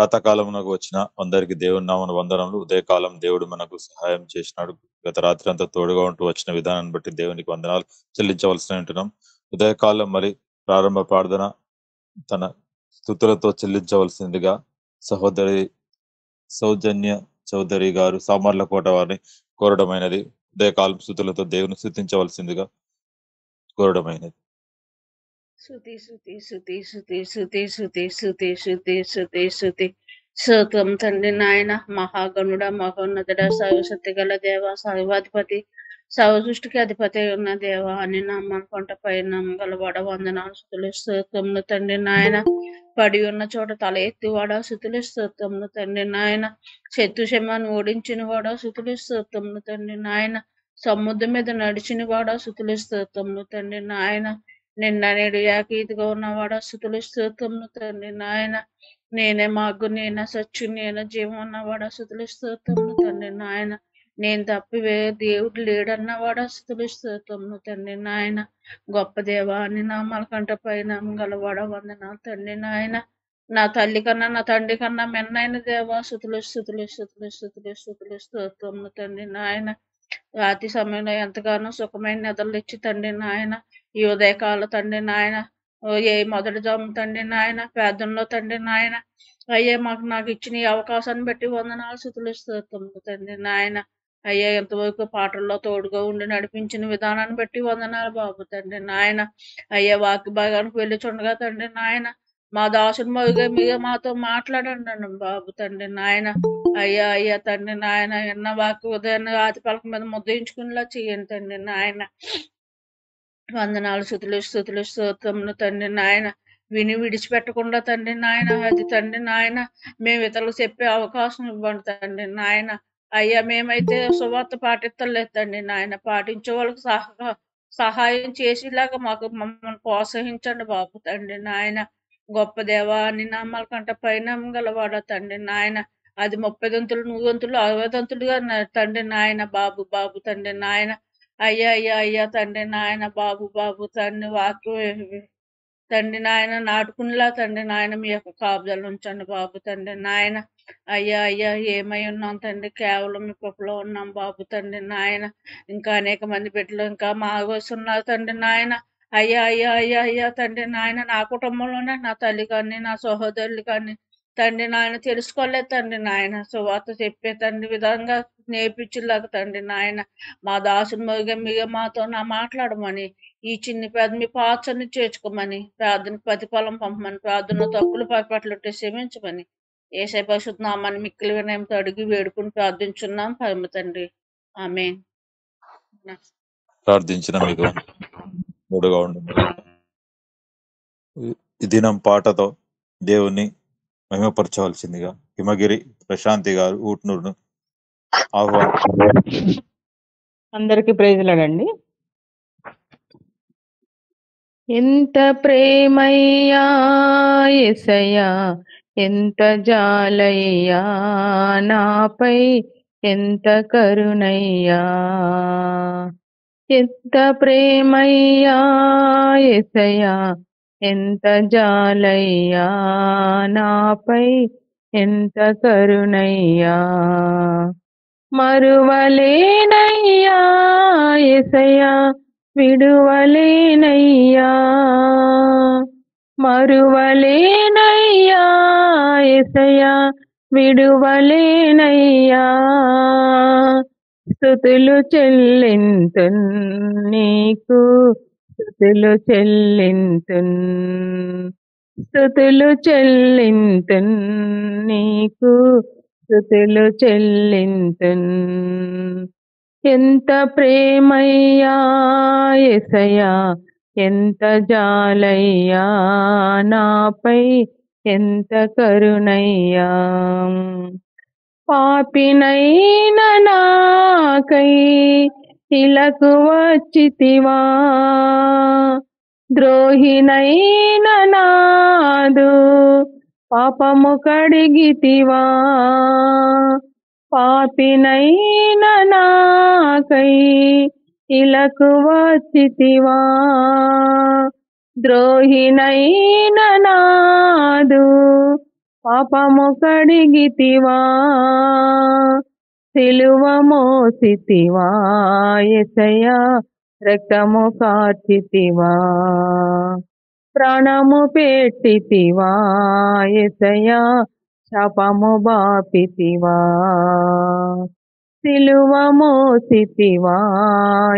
ప్రాతకాలమునకు వచ్చిన అందరికి దేవుని నామమున వందనములు. ఉదయకాలం దేవుడు మనకు సహాయం చేసినాడు. గత రాత్రి అంతా తోడుగా ఉంటూ వచ్చిన విధానాన్ని బట్టి దేవునికి వందనాలు చెల్లించవలసి ఉంటున్నాం. ఉదయకాలం మరి ప్రారంభ ప్రార్థన తన స్తుతులతో చెల్లించవలసిందిగా సహోదరి సౌజన్య చౌదరి గారు సామర్లకోట వారిని కోరడమైనది. ఉదయకాలం స్తుతులతో దేవుని స్తుతించవలసిందిగా కోరడమైనది. శృతి శృతి శృతి శృతి శృతి శృతి శృతి శృతి శృతి శృతి స్తోత్రం తండ్రి నాయన మహాగణుడ మహోన్నతుడ సర్వశక్తి గల దేవ సర్వాధిపతి సర్వసృష్టికి అధిపతి ఉన్న దేవ అని నామం కొంట పైన గలవాడ వందనాలు స్థుతులు స్తోత్రములు తండ్రి నాయన పడి ఉన్న చోట తల ఎత్తివాడ స్థుతులు స్తోత్రములు తండ్రి నాయన శత్రుశమాన్ని ఓడించిన వాడ స్థుతులు స్తోత్రములు తండ్రి నాయన సముద్రం మీద నడిచిన వాడ స్థుతులు స్తోత్రములు తండ్రి నాయన నిన్న నేడు ఏకీతిగా ఉన్నవాడ స్థుతులు స్తోత్రములు తండ్రి నాయన నేనే మాకు నేనే సచ్చు నేనే జీవం ఉన్నవాడ స్థుతులు స్తోత్రములు తండ్రి నాయన నేను తప్పివే దేవుడు లేడన్నవాడ స్థుతులు స్తోత్రములు తండ్రి నాయన గొప్ప దేవా అని నామాల కంట పైన గలవాడ వందనాలు తండ్రి నాయన నా తల్లి కన్నా నా తండ్రి కన్నా మెన్నైన దేవా స్థుతులు స్థుతులు స్థుతులు స్థుతులు స్థుతులు స్తోత్రములు తండ్రి నాయన రాత్రి సమయంలో ఎంతగానో సుఖమైన నిద్రలు ఇచ్చి తండ్రి నాయన ఈ ఉదయకాల తండ్రి నాయన ఏ మొదటి జాము తండ్రి నాయన పేదంలో తండ్రి నాయన అయ్యే నాకు ఇచ్చిన ఈ అవకాశాన్ని బట్టి వందనాలు స్థుతులు స్తోత్రములు తండ్రి నాయన అయ్యా ఎంతవరకు పాటల్లో తోడుగా ఉండి నడిపించిన విధానాన్ని బట్టి వందనాలు బాబు తండ్రి నాయన అయ్యా వాక్య భాగానికి వెళ్ళిచుండగా తండ్రి నాయన మా దాసుని మరుగా మీరే మాతో మాట్లాడండి బాబు తండ్రి నాయన అయ్యా అయ్యా తండ్రి నాయన ఎన్న వాక్య ఉదయాన్ని రాతి పలక మీద ముద్రించుకునేలా చేయండి తండ్రి నాయన వందనాలు స్థుతులు స్థుతులు స్తోత్రములు తండ్రి నాయన విని విడిచిపెట్టకుండా తండ్రి నాయన అది తండ్రి నాయన మేము ఇతరులకు చెప్పే అవకాశం ఇవ్వండి తండ్రి నాయన అయ్యా మేమైతే సువార్త పాటిస్తలేదు తండ్రి నాయన పాటించే వాళ్ళకి సహాయం చేసేలాగా మమ్మల్ని ప్రోత్సహించండి బాబు తండ్రి నాయన గొప్ప దేవా అని నామాల కంట పైన గలవాడ తండ్రి నాయన అది 30 దంతులు 100 దంతులు 60 దంతులుగా తండ్రి నాయన బాబు బాబు తండ్రి నాయన అయ్యా అయ్యా అయ్యా తండ్రి నాయన బాబు బాబు తండ్రి వాక్యం తండ్రి నాయన నాటుకునేలా తండ్రి నాయన మీ యొక్క కాపుదలు ఉంచండి బాబు తండ్రి నాయన అయ్యా అయ్యా ఏమై ఉన్నాం తండ్రి కేవలం మీ కృపలో ఉన్నాం బాబు తండ్రి నాయన ఇంకా అనేక మంది బిడ్డలు ఇంకా మాగొస్తున్నారు తండ్రి నాయన అయ్యా అయ్యా అయ్యా అయ్యా తండ్రి నాయన నా కుటుంబంలోనే నా తల్లి కానీ నా సహోదరులు కానీ తండ్రి నాయన తెలుసుకోలేదు తండ్రి నాయన సువార్త చెప్పే తండ్రి విధంగా నేర్పించేలాగా తండ్రి నాయన మా దాసుని మరుగా మాతో మాట్లాడమని ఈ చిన్ని పేద మీ పాత్రని చేర్చుకోమని ప్రార్థన ప్రతిఫలం పంపమని ప్రార్థన తప్పులు పట్ల క్షమించమని ఏసై పరిశుద్ధ నామాన్ని మిక్కిలి వినయంతో అడిగి వేడుకుని ప్రార్థించున్నాం పరమ తండ్రి ఆమేన్. ప్రార్థించిన మీకు తోడుగా ఉండండి. ఈ దినం పాటతో దేవుణ్ణి మహిమపరచవలసిందిగా హిమగిరి ప్రశాంతి గారు ఊట్నూరును ఆహ్వానం. అందరికి ప్రైజ్లాడండి. ఎంత ప్రేమయ్యా యేసయ్యా, ఎంత జాలయ్యా నాపై, ఎంత కరుణయ్యా. ఎంత ప్రేమయ్యా యేసయ్యా, ఎంత జాలయ్యా నాపై, ఎంత కరుణయ్యా. మరువలేనయ్యా యేసయ్యా, విడువలేనయ్యా. మరువలేనయ్యా యేసయ్యా, విడువలేనయ్యా. స్తుతులు చెల్లింతున్ నీకు, స్తుతులు చెల్లింతున్, స్తుతులు చెల్లింతున్ నీకు, స్తుతులు చెల్లింతున్. ఎంత ప్రేమయ్యా యేసయ్యా, ఎంత జాలయ్యా నాపై, ఎంత కరుణయ్యా. పాపినైన నాకై ఇలకు వచ్చితివా, ద్రోహినైన నాదు పాపము కడిగితివా. పాపినైన నాకై ఇలకు వచ్చితివా, ద్రోహినైన నాదు పాపము కడిగితివా, సిలువ మోసితివా యేసయ్యా, రక్తము కార్చితివా, ప్రాణము పెట్టితివా యేసయ్యా, శాపము బాపితివా, సిలువ మోసితివా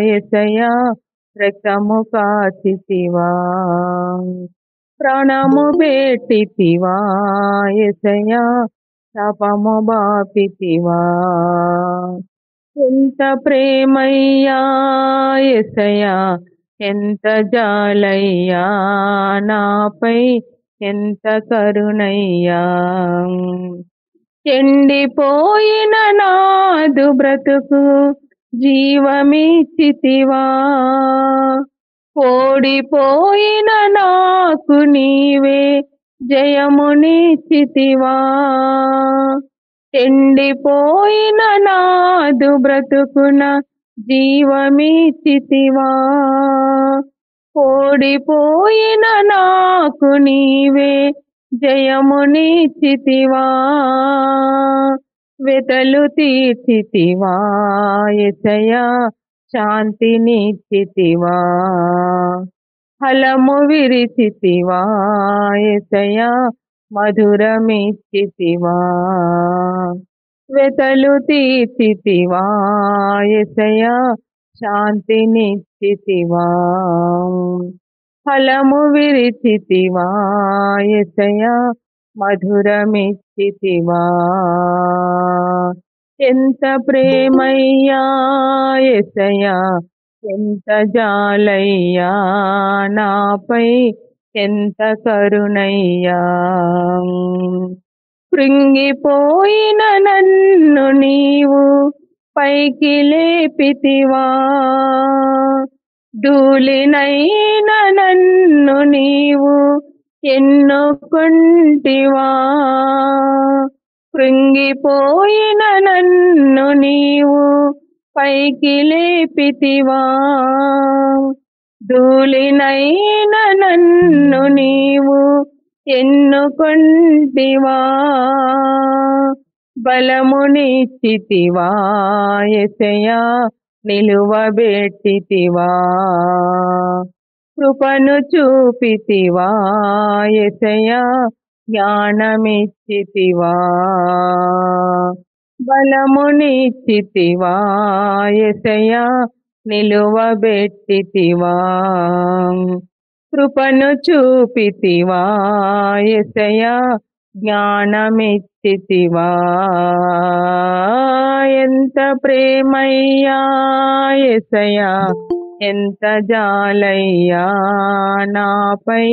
యేసయ్యా, రక్తము కార్చితివా, ప్రాణము పెట్టితివా యేసయ్యా, శాపము బాపితివా. ఎంత ప్రేమయ్యా యేసయ్యా, ఎంత జాలయ్యా నాపై, ఎంత కరుణయ్యా. ఎండిపోయిన నాదు బ్రతుకు జీవమిచ్చితివా, ఓడిపోయిన నాకు నీవే జయమునిచ్చితివా. ఎండిపోయిన నాదు బ్రతుకున జీవమిచ్చితివా, ఓడిపోయిన నాకు నీవే జయమునిచ్చితివా. వెతలు తీర్చితివా యేసయ్యా, శాంతినిచ్చితివా, ఫలము విరిచితివా యేసయ్యా, మధురమిచ్చితివా. వెతలు తీర్చితివా యేసయ్యా, శాంతినిచ్చితివా, ఫలము విరిచితివా యేసయ్యా, మధురమిచ్చితివా. ఎంత ప్రేమయ్యా యేసయ్యా, ఎంత జాలయ్యా నాపై, ఎంత కరుణయ్యా. కృంగిపోయిన నన్ను నీవు పైకి లేపితివా, ధూళినైన నన్ను నీవు ఎన్నుకుంటివా. కృంగిపోయిన నన్ను నీవు పైకి లేపితివా, ధూళినైన నన్ను నీవు ఎన్నుకుంటివా. బలమునిచ్చితివా యేసయ్యా, నిలువబెట్టితివా, కృపను చూపితివా యేసయ్యా, జ్ఞానమిచ్చితివా. బలమునిచ్చితివా యేసయ్యా, నిలువబెట్టితివా, కృపను చూపితివా యేసయ్యా, జ్ఞానమిచ్చితివా. ఎంత ప్రేమయ్యా యేసయ్యా, ఎంత జాలయ్యా నాపై,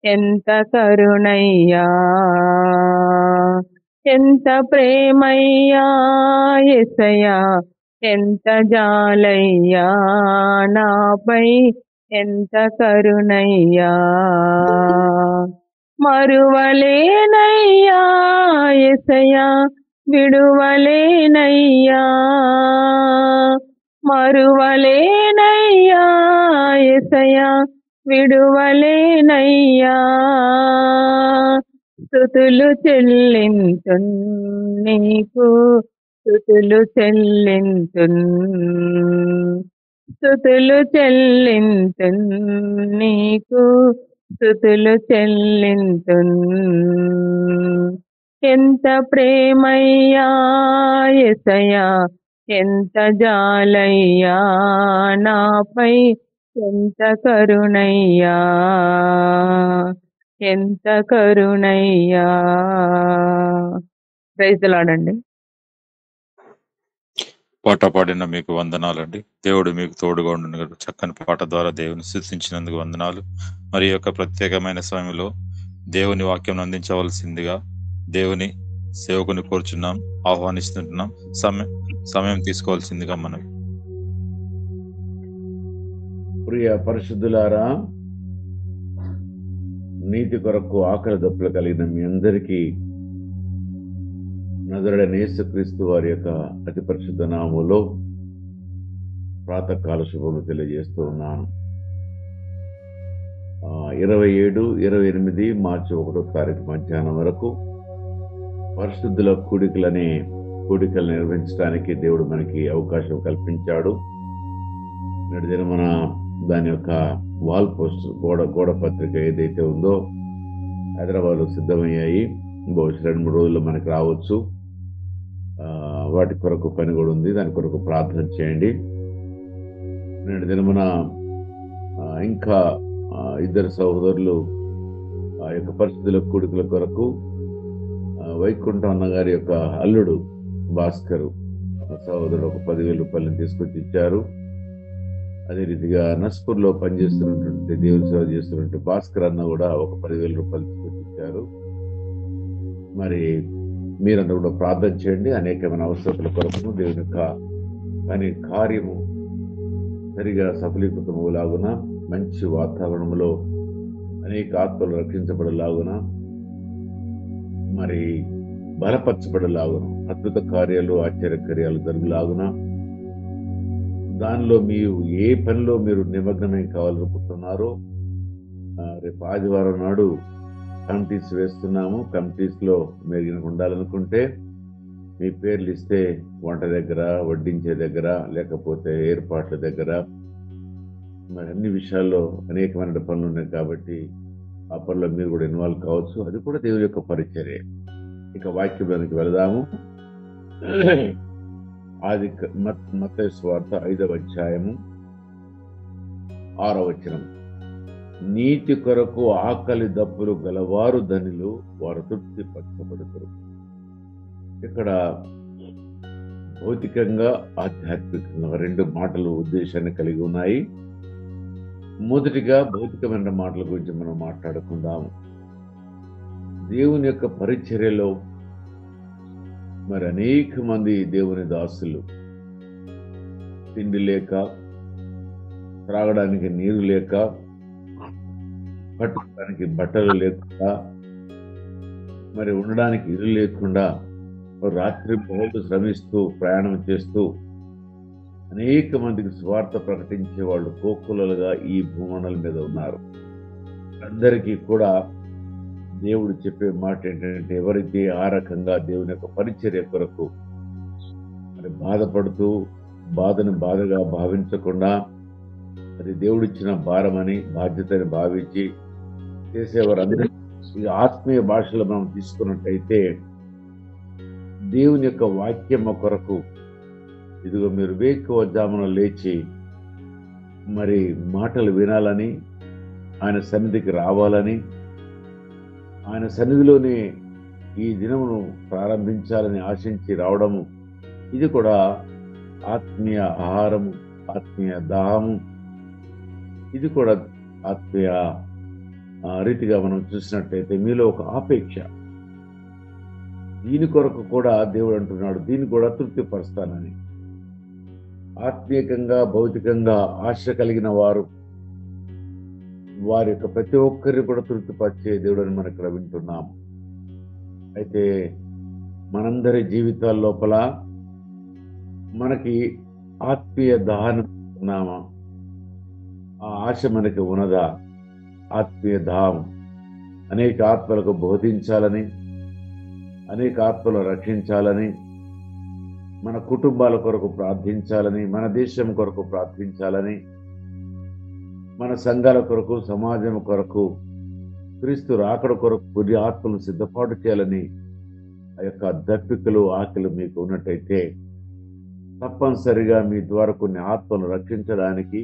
ఎంత కరుణయ్యా. ఎంత ప్రేమయ్యా యేసయ్యా, ఎంత జాలయ్యా నాపై, ఎంత కరుణయ్యా. మరువలేనయ్యా యేసయ్యా, విడువలేనయ్యా, మరువలేనయ్యా యేసయ్యా, విడువలేనయ్యా. స్తుతులు చెల్లింతున్ నీకు, స్తుతులు చెల్లింతున్, స్తుతులు చెల్లింతున్ నీకు, స్తుతులు చెల్లింతున్. ఎంత ప్రేమయ్యా యేసయ్యా, ఎంత జాలయ్యా నాపై, ఎంత కరుణయ్యా, ఎంత కరుణయ్యా. ప్రైజ్ ది లార్డ్ అండి. పాట పాడిన మీకు వందనాలండి. దేవుడు మీకు తోడుగా ఉండును. చక్కని పాట ద్వారా దేవుని స్తుతించినందుకు వందనాలు. మరి యొక్క ప్రత్యేకమైన సమయంలో దేవుని వాక్యం అందించవలసిందిగా దేవుని సేవకుని కోరుచున్నాం, ఆహ్వానిస్తుంటున్నాం. సమయం తీసుకోవాల్సిందిగా మనం. ప్రియ పరిశుద్ధులారా, నీతి కొరకు ఆకలి దప్పులు కలిగిన మీ అందరికీ నజరుడైన యేసుక్రీస్తు వారి యొక్క అతి పరిశుద్ధ నామములో ప్రాతకాల శుభములు తెలియజేస్తూ ఉన్నాను. 27, 28 మార్చి 1వ తారీఖు మధ్యాహ్నం వరకు పరిశుద్ధుల కూడికలు నిర్వహించడానికి దేవుడు మనకి అవకాశం కల్పించాడు. నేటి దినమున దాని యొక్క వాల్ పోస్ట్ గోడ పత్రిక ఏదైతే ఉందో హైదరాబాద్లో సిద్ధమయ్యాయి. బహుశా 2-3 రోజుల్లో మనకి రావచ్చు. వాటి కొరకు పని కూడా ఉంది. దాని కొరకు ప్రార్థన చేయండి. నేటి దినమున ఇంకా 2 సహోదరులు ఆ యొక్క పరిస్థితుల కూడికల కొరకు వైకుంఠం అన్న గారి యొక్క అల్లుడు భాస్కర్ సహోదరుడు ఒక 10,000 రూపాయలను తీసుకొచ్చి ఇచ్చారు. అదే రీతిగా నస్పూర్లో పనిచేస్తున్నటువంటి దేవుని సేవ చేస్తున్నటువంటి భాస్కర్ అన్న కూడా ఒక 10,000 రూపాయలు తీసుకొచ్చి ఇచ్చారు. మరి మీరందరూ కూడా ప్రార్థన చేయండి. అనేకమైన అవసరతల కొరకు దేవుని యొక్క పని కార్యము సరిగా సఫలీకృతమవులాగున, మంచి వాతావరణంలో అనేక ఆత్మలు రక్షించబడలాగున, మరి బలపరచబడలాగున, అద్భుత కార్యాలు ఆశ్చర్యకార్యాలు జరుగులాగున, దానిలో మీరు ఏ పనిలో మీరు నిమగ్నమై కావాలనుకుంటున్నారో రేపు ఆదివారం నాడు కమిటీస్ వేస్తున్నాము. కమిటీస్ లో మీరు ఉండాలనుకుంటే మీ పేర్లు ఇస్తే వంట దగ్గర, వడ్డించే దగ్గర, లేకపోతే ఏర్పాట్ల దగ్గర, మరి అన్ని విషయాల్లో అనేకమైన పనులు ఉన్నాయి కాబట్టి ఆ పనుల్లో మీరు కూడా ఇన్వాల్వ్ కావచ్చు. అది కూడా దేవుని యొక్క పరిచర్య. ఇక వాక్యంలోనికి వెళదాము. ఆది మత్తయి సువార్త 5వ అధ్యాయము 6వ వచనం. నీతి కొరకు ఆకలి దప్పులు గలవారు ధనులు, వారు తృప్తి పరచబడతారు. ఇక్కడ భౌతికంగా ఆధ్యాత్మికంగా 2 మాటలు ఉద్దేశాన్ని కలిగి ఉన్నాయి. మొదటిగా భౌతికమైన మాటల గురించి మనం మాట్లాడుకుందాము. దేవుని యొక్క పరిచర్యలో మరి అనేక మంది దేవుని దాసులు తిండి లేక, త్రాగడానికి నీరు లేక, కట్టుకోవడానికి బట్టలు లేకుండా, మరి ఉండడానికి ఇల్లు లేకుండా రాత్రి పగలు శ్రమిస్తూ ప్రయాణం చేస్తూ అనేక మందికి స్వార్థ ప్రకటించే వాళ్ళు కోకులలుగా ఈ భూమండలం మీద ఉన్నారు. అందరికీ కూడా దేవుడు చెప్పే మాట ఏంటంటే, ఎవరైతే ఆ రకంగా దేవుని యొక్క పరిచర్య కొరకు మరి బాధపడుతూ బాధను బాధగా భావించకుండా అది దేవుడిచ్చిన భారమని, బాధ్యతని భావించి చేసేవారందరూ ఆత్మీయ భాషలో మనం తీసుకున్నట్టయితే దేవుని యొక్క వాక్యం కొరకు ఇదిగో మీరు వేకువజామున లేచి మరి మాటలు వినాలని, ఆయన సన్నిధికి రావాలని, ఆయన సన్నిధిలోనే ఈ దినమును ప్రారంభించాలని ఆశించి రావడము, ఇది కూడా ఆత్మీయ ఆహారము, ఆత్మీయ దాహము, ఇది కూడా ఆత్మీయ రీతిగా మనం చూసినట్టయితే మీలో ఒక ఆపేక్ష. దీని కొరకు కూడా దేవుడు అంటున్నాడు, దీన్ని కూడా తృప్తిపరుస్తానని. ఆత్మీయంగా భౌతికంగా ఆశ కలిగిన వారు వారి యొక్క ప్రతి ఒక్కరిని కూడా తృప్తిపరిచే దేవుడు అని మనం ఇక్కడ వింటున్నాము. అయితే మనందరి జీవితాల లోపల మనకి ఆత్మీయ దాహనం ఉన్నామా? ఆ ఆశ మనకి ఉన్నదా? ఆత్మీయ దాహం అనేక ఆత్మలకు బోధించాలని, అనేక ఆత్మలు రక్షించాలని, మన కుటుంబాల కొరకు ప్రార్థించాలని, మన దేశం కొరకు ప్రార్థించాలని, మన సంఘాల కొరకు, సమాజం కొరకు, క్రీస్తు రాకడ కొరకు కొన్ని ఆత్మలను సిద్ధపాటు చేయాలని ఆ యొక్క దప్పికలు, ఆకలి మీకు ఉన్నట్టయితే తప్పనిసరిగా మీ ద్వారా కొన్ని ఆత్మలను రక్షించడానికి,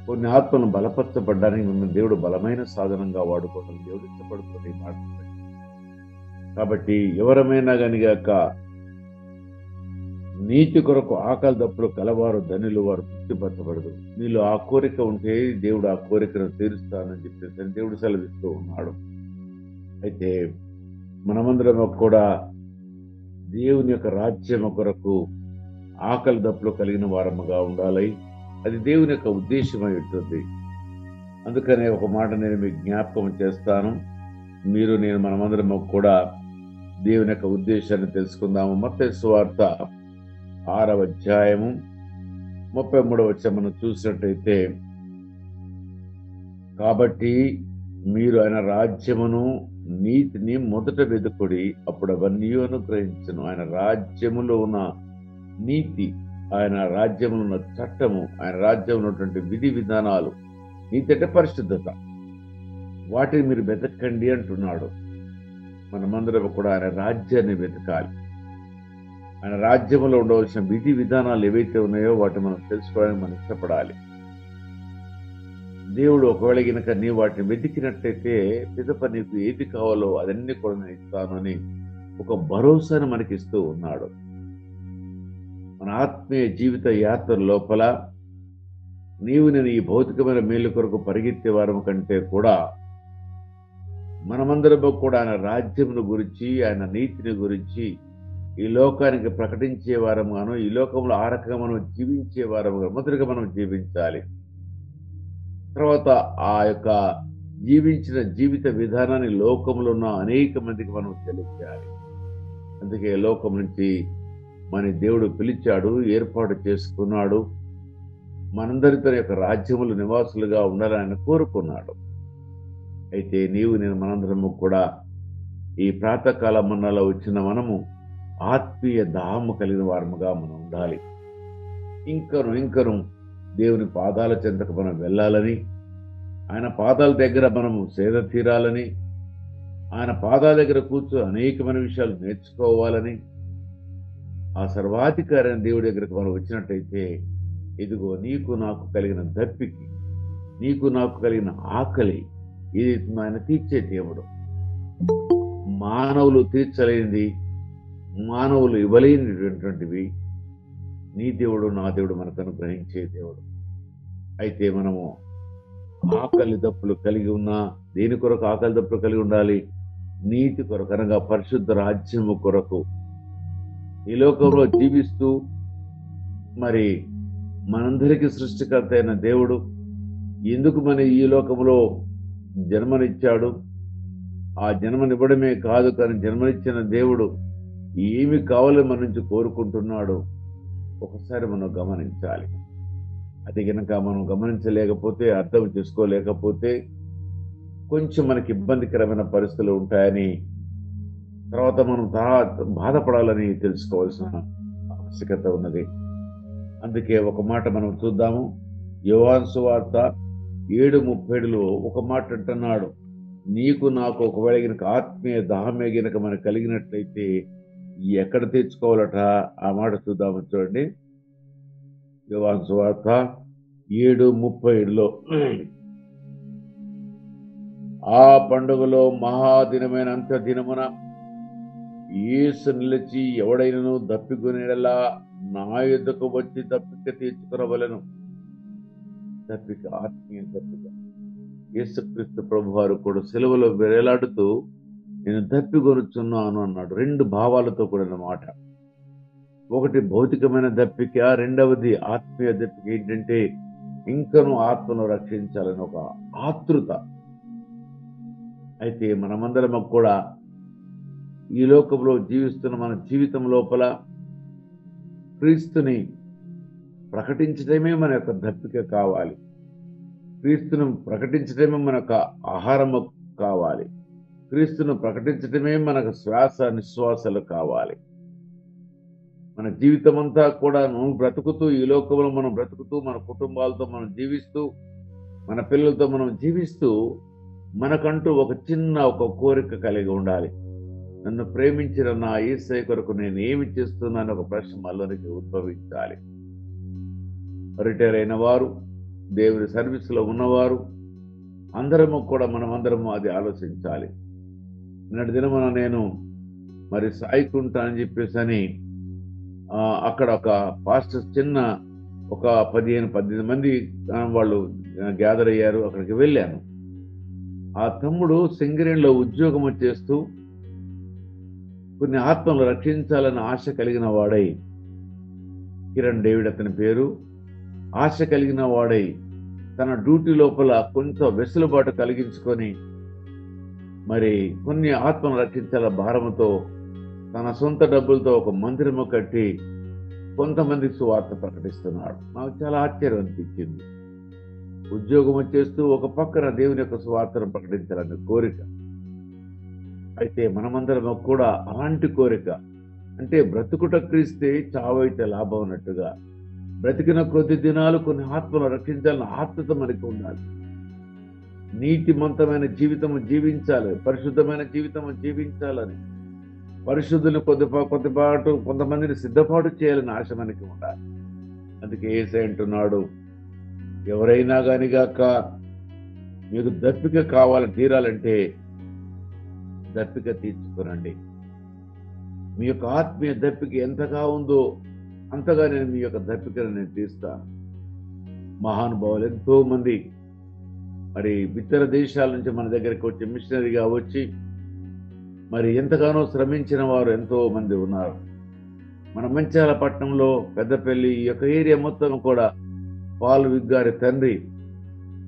కొన్ని ఆత్మలను బలపరచబడడానికి మిమ్మల్ని దేవుడు బలమైన సాధనంగా వాడుకోవడం దేవుడు ఇష్టపడుతుంది మాట. కాబట్టి ఎవరమైనా కనుక నీతి కొరకు ఆకలి దప్పులు కలవారు ధనులు, వారు తృప్తిపరచబడదు. మీలో ఆ కోరిక ఉంటే దేవుడు ఆ కోరికను తీరుస్తానని చెప్పేసి దేవుడు సెలవిస్తూ ఉన్నాడు. అయితే మనమందరం కూడా దేవుని యొక్క రాజ్యం కొరకు ఆకలి దప్పులు కలిగిన వారముగా ఉండాలి. అది దేవుని యొక్క ఉద్దేశమై ఉంటుంది. అందుకనే ఒక మాట నేను మీకు జ్ఞాపకం చేస్తాను. మీరు నేను మనమందరం కూడా దేవుని యొక్క ఉద్దేశాన్ని తెలుసుకుందాము. మత్తయి సువార్త 6వ అధ్యాయము 33వ వచనం మనం చూసినట్టయితే, కాబట్టి మీరు ఆయన రాజ్యమును నీతిని మొదట వెతుకుడి, అప్పుడు అవన్నీ అనుగ్రహించను. ఆయన రాజ్యములో ఉన్న నీతి, ఆయన రాజ్యంలో ఉన్న చట్టము, ఆయన రాజ్యంలో ఉన్నటువంటి విధి విధానాలు, నీతి అంటే పరిశుద్ధత, వాటిని మీరు వెతకండి అంటున్నాడు. మనమందరం కూడా ఆయన రాజ్యాన్ని వెతకాలి. ఆయన రాజ్యంలో ఉండవలసిన విధి విధానాలు ఏవైతే ఉన్నాయో వాటిని మనం తెలుసుకోవడానికి మనం ఇష్టపడాలి. దేవుడు ఒకవేళ గనక నీ వాటిని వెతికినట్లయితే పిదప నీకు ఏది కావాలో అదన్నీ కూడా నేను ఇస్తాను అని ఒక భరోసాను మనకి ఇస్తూ ఉన్నాడు. మన ఆత్మీయ జీవిత యాత్ర లోపల నీవు నేను ఈ భౌతికమైన మేలు కొరకు పరిగెత్తే వారం కంటే కూడా మనమందరం కూడా ఆయన రాజ్యమును గురించి, ఆయన నీతిని గురించి ఈ లోకానికి ప్రకటించే వారముగాను, ఈ లోకంలో ఆ రకంగా మనం జీవించే వారముగా మొదటిగా మనం జీవించాలి. తర్వాత ఆ యొక్క జీవించిన జీవిత విధానాన్ని లోకంలో ఉన్న అనేక మందికి మనం తెలియజేయాలి. అందుకే లోకం నుంచి మన దేవుడు పిలిచాడు, ఏర్పాటు చేసుకున్నాడు. మనందరితో యొక్క రాజ్యములు నివాసులుగా ఉండాలని ఆయన కోరుకున్నాడు. అయితే నీవు నేను మనందరము కూడా ఈ ప్రాతకాల మన్నాలో వచ్చిన మనము ఆత్మీయ దాహము కలిగిన వారముగా మనం ఉండాలి. ఇంకను దేవుని పాదాల చెంతకు మనం వెళ్ళాలని, ఆయన పాదాల దగ్గర మనము సేద తీరాలని, ఆయన పాదాల దగ్గర కూర్చొని అనేకమైన విషయాలు నేర్చుకోవాలని, ఆ సర్వాధికారి అయిన దేవుడి దగ్గరకు మనం వచ్చినట్టయితే ఇదిగో నీకు నాకు కలిగిన దప్పికి, నీకు నాకు కలిగిన ఆకలి ఇది ఆయన తీర్చే దేవుడు. మానవులు తీర్చలేనిది, మానవులు ఇవ్వలేనిటువంటివి నీ దేవుడు నా దేవుడు మనకు అనుగ్రహించే దేవుడు. అయితే మనము ఆకలి దప్పులు కలిగి ఉన్నా, దేని కొరకు ఆకలి దప్పులు కలిగి ఉండాలి? నీతి కొరకు, అనగా పరిశుద్ధ రాజ్యము కొరకు. ఈ లోకంలో జీవిస్తూ మరి మనందరికీ సృష్టికర్త అయిన దేవుడు ఎందుకు మన ఈ లోకంలో జన్మనిచ్చాడు? ఆ జన్మనివ్వడమే కాదు, కానీ జన్మనిచ్చిన దేవుడు ఏమి కావాలని మన నుంచి కోరుకుంటున్నాడు ఒకసారి మనం గమనించాలి. అది కనుక మనం గమనించలేకపోతే, అర్థం చేసుకోలేకపోతే కొంచెం మనకి ఇబ్బందికరమైన పరిస్థితులు ఉంటాయని, తర్వాత మనం బాధపడాలని తెలుసుకోవాల్సిన ఆవశ్యకత ఉన్నది. అందుకే ఒక మాట మనం చూద్దాము. యోహాను సువార్త 7:37లో ఒక మాట అంటున్నాడు, నీకు నాకు ఒకవేళ గనక ఆత్మీయ దాహమే గనక మనకు కలిగినట్లయితే ఎక్కడ తెచ్చుకోవాలట? ఆ మాట చూద్దాము, చూడండి. యోహాను సువార్త 7:37లో, ఆ పండుగలో మహాదినమైన అంత్య దినమున యేసు నిలిచి ఎవడైనను దప్పికొనేలా నా యొద్దకు వచ్చి దప్పిక తీర్చుకునవలెను. దప్పిక, ఆత్మీయ దప్పిక. యేసుక్రీస్తు ప్రభువారు కూడా సెలవులో వేలాడుతూ నేను దప్పికొనుచున్నాను అన్నాడు. 2 భావాలతో కూడిన మాట. ఒకటి భౌతికమైన దప్పిక, రెండవది ఆత్మీయ దప్పిక. ఏంటంటే ఇంకను ఆత్మను రక్షించాలని ఒక ఆతృత. అయితే మనమందరం కూడా ఈ లోకంలో జీవిస్తున్న మన జీవితం లోపల క్రీస్తుని ప్రకటించడమే మన యొక్క దప్పిక కావాలి. క్రీస్తును ప్రకటించడమే మన యొక్క ఆహారము కావాలి. క్రీస్తును ప్రకటించడమే మనకు శ్వాస నిశ్వాసాలు కావాలి. మన జీవితం అంతా కూడా మనం బ్రతుకుతూ, ఈ లోకంలో మనం బ్రతుకుతూ, మన కుటుంబాలతో మనం జీవిస్తూ, మన పిల్లలతో మనం జీవిస్తూ, మనకంటూ ఒక కోరిక కలిగి ఉండాలి. నన్ను ప్రేమించిన నా యేసయ్య కొరకు నేను ఏమి చేస్తున్నాను ఒక ప్రశ్న మనలోనికి ఉద్భవించాలి. రిటైర్ అయిన వారు, దేవుని సర్వీస్లో ఉన్నవారు అందరము కూడా మనమందరము అది ఆలోచించాలి. నిన్నటి దినమున నేను మరి సాయికుంట అని చెప్పేసి అని అక్కడ ఒక పాస్టర్ చిన్న ఒక 15-18 మంది వాళ్ళు గ్యాదర్ అయ్యారు. అక్కడికి వెళ్ళాను. ఆ తమ్ముడు సింగరేణిలో ఉద్యోగం చేస్తూ కొన్ని ఆత్మలు రక్షించాలని ఆశ కలిగిన వాడై, కిరణ్ డేవిడ్ అతని పేరు, ఆశ కలిగిన వాడై తన డ్యూటీ లోపల కొంత వెసులుబాటు కలిగించుకొని మరి కొన్ని ఆత్మను రక్షించాల భారముతో తన సొంత డబ్బులతో ఒక మందిరము కట్టి కొంతమందికి సువార్త ప్రకటిస్తున్నాడు. నాకు చాలా ఆశ్చర్యం అనిపించింది. ఉద్యోగం చేస్తూ ఒక పక్కన దేవుని యొక్క సువార్తను ప్రకటించాలనే కోరిక. అయితే మనమందరం కూడా అలాంటి కోరిక, అంటే బ్రతుకుట క్రీస్తే చావైతే లాభం అన్నట్టుగా బ్రతికిన కొద్ది దినాలు కొన్ని ఆత్మలు రక్షించాలన్న ఆత్మత మనకి ఉండాలి. నీతిమంతమైన జీవితం జీవించాలి, పరిశుద్ధమైన జీవితం జీవించాలని, పరిశుద్ధులు కొద్దిపాటు కొంతమందిని సిద్ధపాటు చేయాలని ఆశ మనకి ఉండాలి. అందుకే యేసయ్య అంటున్నాడు, ఎవరైనా గాని గాక మీకు దప్పిక కావాలని తీరాలంటే దప్పిక తీర్చుకోనండి. మీ యొక్క ఆత్మీయ దప్పిక ఎంతగా ఉందో అంతగా నేను మీ యొక్క దప్పికను నేను తీస్తాను. మహానుభావులు ఎంతో మంది మరి ఇతర దేశాల నుంచి మన దగ్గరికి వచ్చి మిషనరీగా వచ్చి మరి ఎంతగానో శ్రమించిన వారు ఎంతో మంది ఉన్నారు. మన మంచాల పట్టణంలో పెద్దపల్లి ఈ యొక్క ఏరియా మొత్తం కూడా పాల్ విగ్ గారి తండ్రి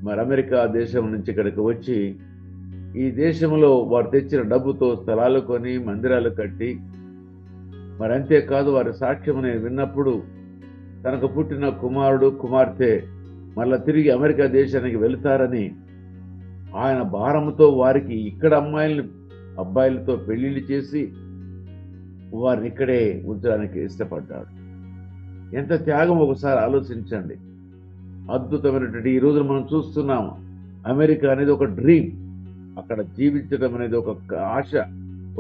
మరి అమెరికా దేశం నుంచి ఇక్కడికి వచ్చి ఈ దేశంలో వారు తెచ్చిన డబ్బుతో స్థలాలు కొని మందిరాలు కట్టి, మరి అంతేకాదు వారి సాక్ష్యం నేను విన్నప్పుడు తనకు పుట్టిన కుమారుడు కుమార్తె మళ్ళా తిరిగి అమెరికా దేశానికి వెళుతారని ఆయన భారంతో వారికి ఇక్కడ అబ్బాయిలతో పెళ్లిళ్ళు చేసి వారిని ఇక్కడే ఉంచడానికి ఇష్టపడ్డాడు. ఎంత త్యాగం ఒకసారి ఆలోచించండి. అద్భుతమైనటువంటి ఈ రోజున మనం చూస్తున్నాము, అమెరికా అనేది ఒక డ్రీమ్, అక్కడ జీవించడం అనేది ఒక ఆశ,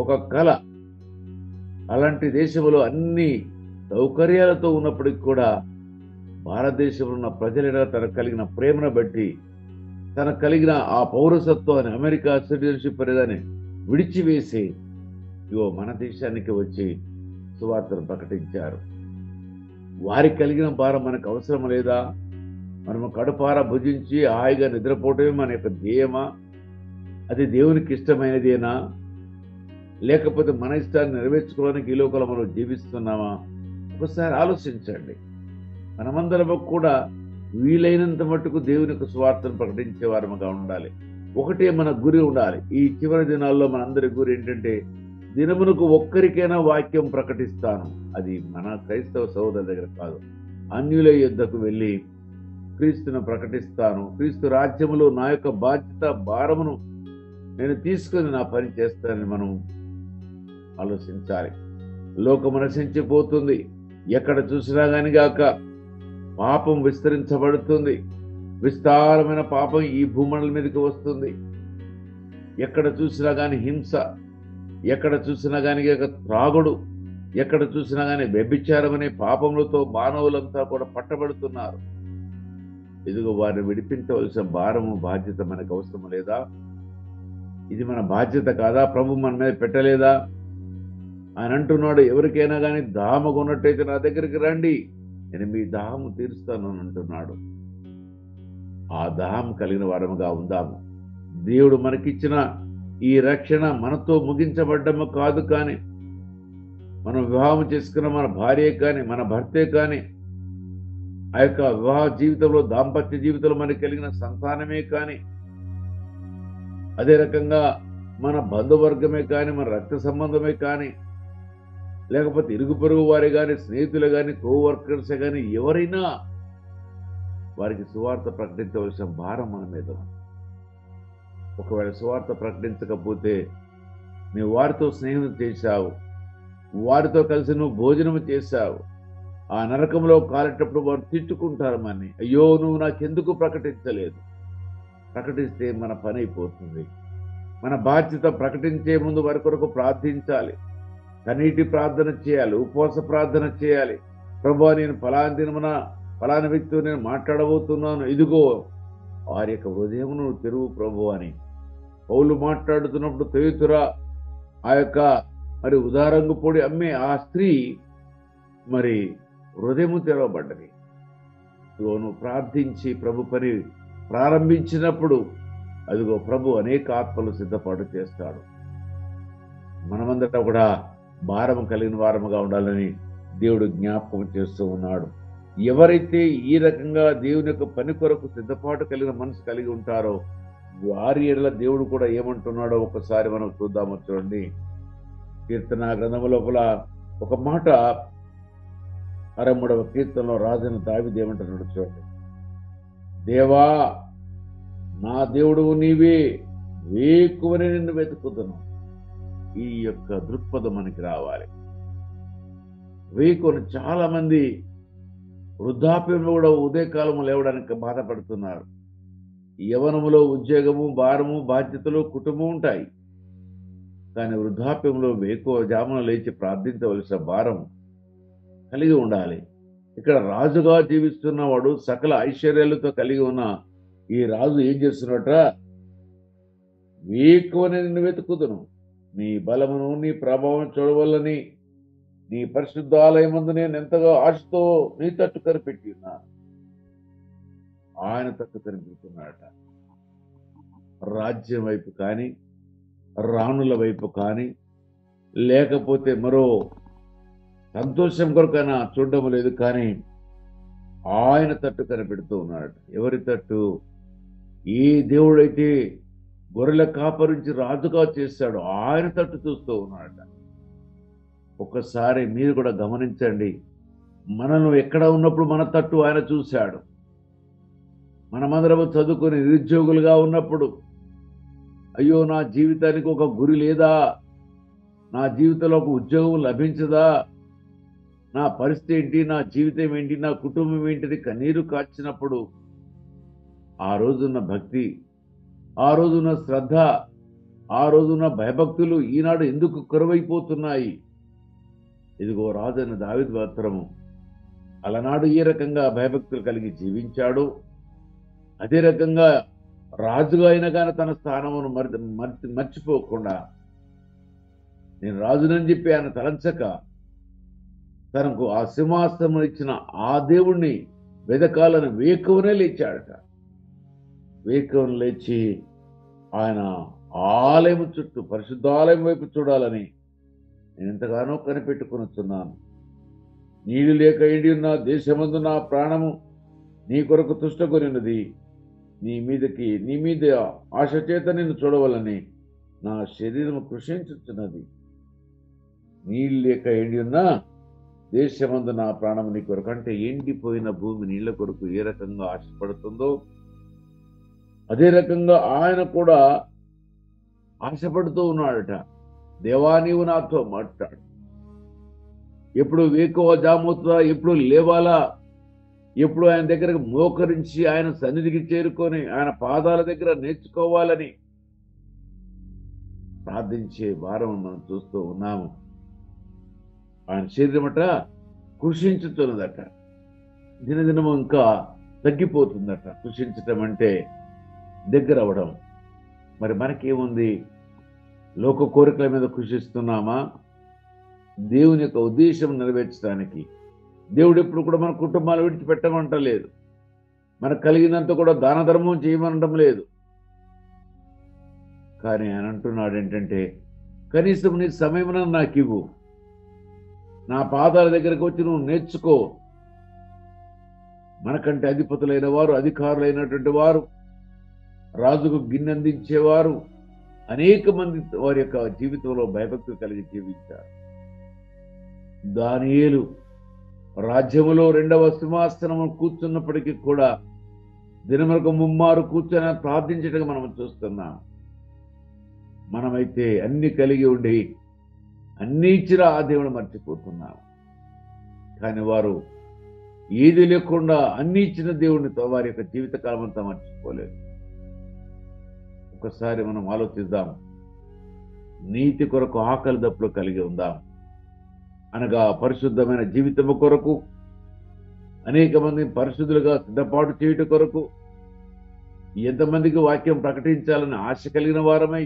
ఒక కళ. అలాంటి దేశంలో అన్ని సౌకర్యాలతో ఉన్నప్పటికీ కూడా భారతదేశంలో ఉన్న ప్రజల తనకు కలిగిన ప్రేమను బట్టి, తనకు కలిగిన ఆ పౌరసత్వాన్ని, అమెరికా సిటిజన్షిప్ అనేదాన్ని విడిచివేసి ఇగో మన దేశానికి వచ్చి సువార్తను ప్రకటించారు. వారికి కలిగిన భారం మనకు అవసరం లేదా? మనము కడుపార భుజించి హాయిగా నిద్రపోవటమే మన యొక్క ధ్యేయమా? అది దేవునికి ఇష్టమైనదేనా? లేకపోతే మన ఇష్టాన్ని నెరవేర్చుకోవడానికి ఈ లోకంలో మనం జీవిస్తున్నామా? ఒకసారి ఆలోచించండి. మనమందరము కూడా వీలైనంత మట్టుకు దేవుని యొక్క సువార్తను ప్రకటించే వారముగా ఉండాలి. ఒకటే మన గురి ఉండాలి. ఈ చివరి దినాల్లో మనందరి గురి ఏంటంటే, దినమునకు ఒక్కరికైనా వాక్యం ప్రకటిస్తాను. అది మన క్రైస్తవ సహోదరుల దగ్గర కాదు, అన్యుల యుద్ధకు వెళ్ళి క్రీస్తును ప్రకటిస్తాను. క్రీస్తు రాజ్యములో నా యొక్క బాధ్యత భారమును నేను తీసుకొని నా పని చేస్తానని మనం ఆలోచించాలి. లోకము నశించిపోతుంది. ఎక్కడ చూసినా గాని గాక పాపం విస్తరించబడుతుంది. విస్తారమైన పాపం ఈ భూమండలం మీదకి వస్తుంది. ఎక్కడ చూసినా గాని హింస, ఎక్కడ చూసినా గాని త్రాగుడు, ఎక్కడ చూసినా గాని వ్యభిచారం అనే పాపములతో మానవులంతా కూడా పట్టబడుతున్నారు. ఇదిగో వారిని విడిపించవలసిన భారము బాధ్యత మనకు అవసరం లేదా? ఇది మన బాధ్యత కాదా? ప్రభు మన మీద పెట్టలేదా? ఆయన అంటున్నాడు, ఎవరికైనా కానీ దాహము ఉన్నట్టయితే నా దగ్గరికి రండి, నేను మీ దాహము తీరుస్తాను అని అంటున్నాడు. ఆ దాహం కలిగిన వారముగా ఉందాము. దేవుడు మనకిచ్చిన ఈ రక్షణ మనతో ముగించబడ్డము కాదు, కానీ మనం వివాహం చేసుకున్న మన భార్య కానీ మన భర్తే కానీ ఆ యొక్క వివాహ జీవితంలో, దాంపత్య జీవితంలో మనకి కలిగిన సంతానమే కానీ, అదే రకంగా మన బంధువర్గమే కానీ, మన రక్త సంబంధమే కానీ, లేకపోతే ఇరుగు పొరుగు వారే కానీ, స్నేహితులు కానీ, కోవర్కర్సే కానీ, ఎవరైనా వారికి సువార్త ప్రకటించవలసిన భారం మన మీద. ఒకవేళ సువార్త ప్రకటించకపోతే నువ్వు వారితో స్నేహం చేశావు, వారితో కలిసి నువ్వు భోజనం చేశావు, ఆ నరకంలో కాలేటప్పుడు వారు తిట్టుకుంటారు మని, అయ్యో నువ్వు నాకెందుకు ప్రకటించలేదు. ప్రకటిస్తే మన పని అయిపోతుంది. మన బాధ్యత ప్రకటించే ముందు వారి కొరకు ప్రార్థించాలి, కన్నీటి ప్రార్థన చేయాలి, ఉపవాస ప్రార్థన చేయాలి. ప్రభువా, నేను ఫలాని దినమున ఫలాని వ్యక్తితో నేను మాట్లాడబోతున్నాను, ఇదిగో వారి యొక్క హృదయమును తెరువు ప్రభు అని పౌలు మాట్లాడుతున్నప్పుడు తొయుతురా ఆ యొక్క మరి ఉదారంగు పొడి అమ్మే ఆ స్త్రీ మరి హృదయము తెరవబడ్డది. ఇదిగో నువ్వు ప్రార్థించి ప్రభు పని ప్రారంభించినప్పుడు అదిగో ప్రభు అనేక ఆత్మలు సిద్ధపాటు చేస్తాడు. మనమందరం కూడా భారం కలిగిన వారముగా ఉండాలని దేవుడు జ్ఞాపకం చేస్తూ ఉన్నాడు. ఎవరైతే ఈ రకంగా దేవుని యొక్క పని కొరకు సిద్ధపాటు కలిగిన మనసు కలిగి ఉంటారో వారి ఎడల దేవుడు కూడా ఏమంటున్నాడో ఒకసారి మనం చూద్దాము. చూడండి, కీర్తన గ్రంథము లోపల ఒక మాట 63వ కీర్తనలో రాజైన దావీదు ఏమంటున్నాడు చూడండి, దేవా నా దేవుడు నీవే, వేకువని నిన్ను వెతుకుతున్నాను. ఈ యొక్క దృక్పథం మనకి రావాలి. వేకువను చాలా మంది వృద్ధాప్యంలో కూడా ఉదయకాలం లేవడానికి బాధపడుతున్నారు. యవనములో ఉద్యోగము, భారము, బాధ్యతలు, కుటుంబం ఉంటాయి. కానీ వృద్ధాప్యంలో వేకువ జామున లేచి ప్రార్థించవలసిన భారం కలిగి ఉండాలి. ఇక్కడ రాజుగా జీవిస్తున్నవాడు సకల ఐశ్వర్యాలతో కలిగి ఉన్న ఈ రాజు ఏం చేస్తున్నట? వేకువని నిన్ను వెతుకుదును, నీ బలమును నీ ప్రభావం చూడవల్లని నీ పరిశుద్ధ ఆలయమందు నేను ఎంతగా ఆశతో నీ తట్టు కనిపెట్టి ఉన్నాను. ఆయన తట్టు కనిపెడుతున్నాడట. రాజ్యం వైపు కానీ, రాణుల వైపు కానీ, లేకపోతే మరో సంతోషం కొరకైనా చూడడం లేదు, కానీ ఆయన తట్టు కనిపెడుతూ ఉన్నాడట. ఎవరి తట్టు? ఏ దేవుడైతే గొర్రెల కాపరించి రాజుగా చేశాడో ఆయన తట్టు చూస్తూ ఉన్నాడట. ఒక్కసారి మీరు కూడా గమనించండి, మనను ఎక్కడ ఉన్నప్పుడు మన తట్టు ఆయన చూశాడు. మనమందరము చదువుకొని నిరుద్యోగులుగా ఉన్నప్పుడు, అయ్యో నా జీవితానికి ఒక గురి లేదా, నా జీవితంలో ఒక ఉద్యోగం లభించదా, నా పరిస్థితి ఏంటి, నా జీవితం ఏంటి, నా కుటుంబం ఏంటిది కన్నీరు కార్చినప్పుడు ఆ రోజున్న భక్తి, ఆ రోజున్న శ్రద్ధ, ఆ రోజున్న భయభక్తులు ఈనాడు ఎందుకు కరువైపోతున్నాయి? ఇదిగో రాజైన దావీదు మాత్రము అలనాడు ఏ రకంగా భయభక్తులు కలిగి జీవించాడు, అదే రకంగా రాజుగా అయినా కానీ తన స్థానమును మర్చిపోకుండా, నేను రాజునని చెప్పి ఆయన తలంచక తనకు ఆ సింహాసనం ఇచ్చిన ఆ దేవుణ్ణి వెదకాలని వేకువనే లేచాడట. వేకువను లేచి ఆయన ఆలయం చుట్టూ పరిశుద్ధాలయం వైపు చూడాలని నేను ఎంతగానో కనిపెట్టుకొనుచున్నాను. నీళ్ళు లేక ఎండి ఉన్న దేశమందు నా ప్రాణము నీ కొరకు తుష్టకొనినది, నీ మీద ఆశ చేత నిన్ను చూడవలని నా శరీరము కృషించుచున్నది. నీళ్ళు లేక ఎండి ఉన్న దేశమందు నా ప్రాణము నీ కొరకు, అంటే ఎండిపోయిన భూమి నీళ్ల కొరకు ఏ రకంగా ఆశపడుతుందో అదే రకంగా ఆయన కూడా ఆశపడుతూ ఉన్నాడట. దేవా నీవు నాతో మాట్లాడు, ఎప్పుడు వేకువ జామవుతుందా, ఎప్పుడు లేవాలా, ఎప్పుడు ఆయన దగ్గరకు మోకరించి ఆయన సన్నిధికి చేరుకొని ఆయన పాదాల దగ్గర నేర్చుకోవాలని ప్రార్థించే వారం మనం చూస్తూ ఉన్నాము. ఆయన శరీరమట కృషించుతున్నదట, దినదినము ఇంకా తగ్గిపోతుందట. కృషించటం అంటే దగ్గర అవడం. మరి మనకేముంది? లోక కోరికల మీద కృషిస్తున్నామా? దేవుని యొక్క ఉద్దేశం నెరవేర్చడానికి దేవుడు ఎప్పుడు కూడా మన కుటుంబాలు విడిచిపెట్టమంటలేదు, మనకు కలిగినంత కూడా దాన ధర్మం చేయమనడం లేదు. కానీ ఆయన అంటున్నాడు ఏంటంటే, కనీసం నీ సమయమున నాకు ఇవ్వు, నా పాదాల దగ్గరకు వచ్చి నువ్వు నేర్చుకో. మనకంటే అధిపతులైన వారు, అధికారులైనటువంటి వారు, రాజుకు గిన్నెందించేవారు అనేక మంది వారి యొక్క జీవితంలో భయభక్తులు కలిగి జీవించారు. దానియేలు రాజ్యములో 2వ సింహాసనము కూర్చున్నప్పటికీ కూడా దినములకు ముమ్మారు కూర్చొని ప్రార్థించటం మనం చూస్తున్నాం. మనమైతే అన్ని కలిగి ఉండి అన్ని ఇచ్చిన ఆ దేవుడు మర్చిపోతున్నాం. కానీ వారు ఏది లేకుండా అన్ని ఇచ్చిన దేవుడిని వారి యొక్క జీవితకాలం అంతా మర్చిపోలేదు. ఒకసారి మనం ఆలోచిద్దాం. నీతి కొరకు ఆకలి దప్పులు కలిగి ఉందాం, అనగా పరిశుద్ధమైన జీవితము కొరకు, అనేక మంది పరిశుద్ధులుగా సిద్ధపాటు చేయుట కొరకు, ఎంతమందికి వాక్యం ప్రకటించాలని ఆశ కలిగిన వారమై,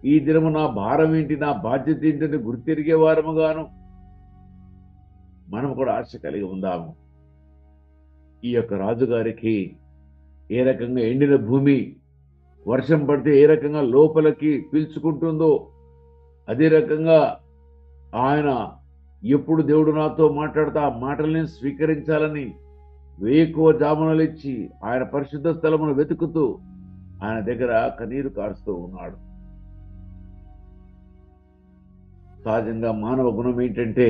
ఈ దినము నా భారం ఏంటి, నా బాధ్యత ఏంటని గుర్తిరిగే వారముగాను మనం కూడా ఆశ కలిగి ఉందాము. ఈ యొక్క రాజుగారికి ఏ రకంగా ఎండిన భూమి వర్షం పడితే ఏ రకంగా లోపలికి పీల్చుకుంటుందో, అదే రకంగా ఆయన ఎప్పుడు దేవుడు నాతో మాట్లాడుతా ఆ మాటల్ని స్వీకరించాలని వేకువ జామునలు ఇచ్చి ఆయన పరిశుద్ధ స్థలమును వెతుకుతూ ఆయన దగ్గర కన్నీరు కారుస్తూ ఉన్నాడు. సహజంగా మానవ గుణం ఏంటంటే,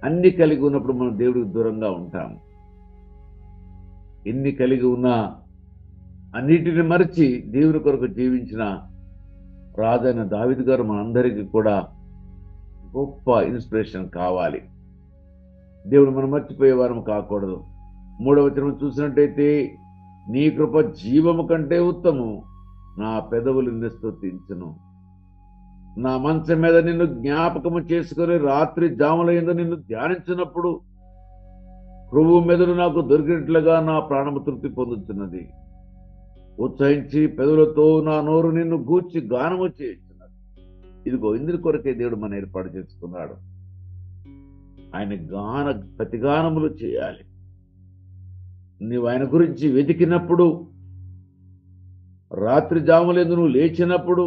అన్ని కలిగి ఉన్నప్పుడు మనం దేవుడికి దూరంగా ఉంటాం. ఎన్ని కలిగి ఉన్నా అన్నిటిని మరచి దేవుని కొరకు జీవించిన రాజైన దావీదు గారు మనందరికీ కూడా గొప్ప ఇన్స్పిరేషన్ కావాలి. దేవుడు మనం మర్చిపోయే వారం కాకూడదు. 3వ వచనం చూసినట్టయితే, నీ కృప జీవము కంటే ఉత్తము, నా పెదవులు నిన్ను స్తుతించును. నా మంచం మీద నిన్ను జ్ఞాపకము చేసుకుని రాత్రి జాముల యందు నిన్ను ధ్యానించినప్పుడు ప్రభువు మెదడు నాకు దొరికినట్లుగా నా ప్రాణము తృప్తి పొందుతున్నది. ఉత్సహించి పెదవులతో నా నోరు నిన్ను గూర్చి గానము చేస్తున్నది. ఇదిగో ఇందుని కొరకే దేవుడు మన ఏర్పాటు చేసుకున్నాడు. ఆయన ప్రతిగానములు చేయాలి. నీవు ఆయన గురించి వెతికినప్పుడు, రాత్రి జాములందు నువ్వు లేచినప్పుడు,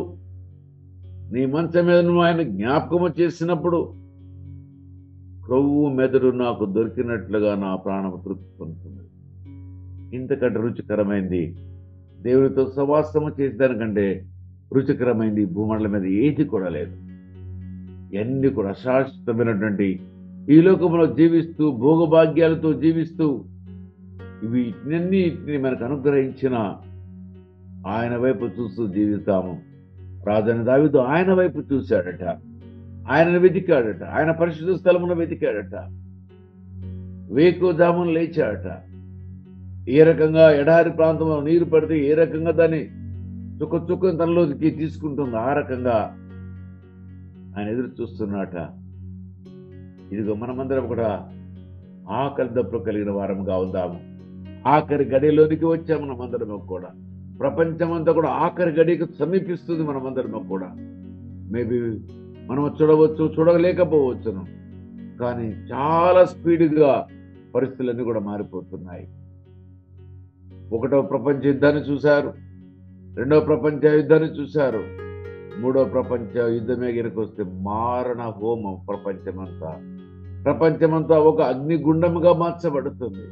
నీ మంచం మీద నువ్వు ఆయన జ్ఞాపకము చేసినప్పుడు, ప్రభువు మెదడు నాకు దొరికినట్లుగా నా ప్రాణము తృప్తి పొందుతున్నది. ఇంతకంటే రుచికరమైంది, దేవునితో సవాసము చేసేదానికంటే రుచికరమైంది భూమండలం మీద ఏది కూడా లేదు. ఇవన్నీ కూడా అశాశ్వతమైనటువంటి ఈ లోకంలో జీవిస్తూ, భోగభాగ్యాలతో జీవిస్తూ, వీటిని మనకు అనుగ్రహించిన ఆయన వైపు చూస్తూ జీవిస్తాము. రాజైన దావీదు ఆయన వైపు చూశాడట, ఆయనను వెతికాడట, ఆయన పరిశుద్ధ స్థలమును వెతికాడట, వేకువజామున లేచాడట. ఏ రకంగా ఎడారి ప్రాంతంలో నీరు పడితే ఏ రకంగా దాన్ని చుక్క తనలోకి తీసుకుంటుందో ఆ రకంగా ఆయన ఎదురు చూస్తున్నట. ఇదిగో మనమందరం కూడా ఆకలి దప్పులు కలిగిన వారముగా ఉందాము. ఆఖరి గడిలోనికి వచ్చాము మనమందరము కూడా. ప్రపంచమంతా కూడా ఆఖరి గడికి సమీపిస్తుంది మనమందరము కూడా. మేబీ మనం చూడవచ్చు, చూడలేకపోవచ్చును, కానీ చాలా స్పీడ్గా పరిస్థితులన్నీ కూడా మారిపోతున్నాయి. 1వ ప్రపంచ యుద్ధాన్ని చూశారు, 2వ ప్రపంచ యుద్ధాన్ని చూశారు, 3వ ప్రపంచ యుద్ధమే గిరికొస్తే మారణ హోమం. ప్రపంచమంతా ఒక అగ్నిగుండముగా మార్చబడుతుంది.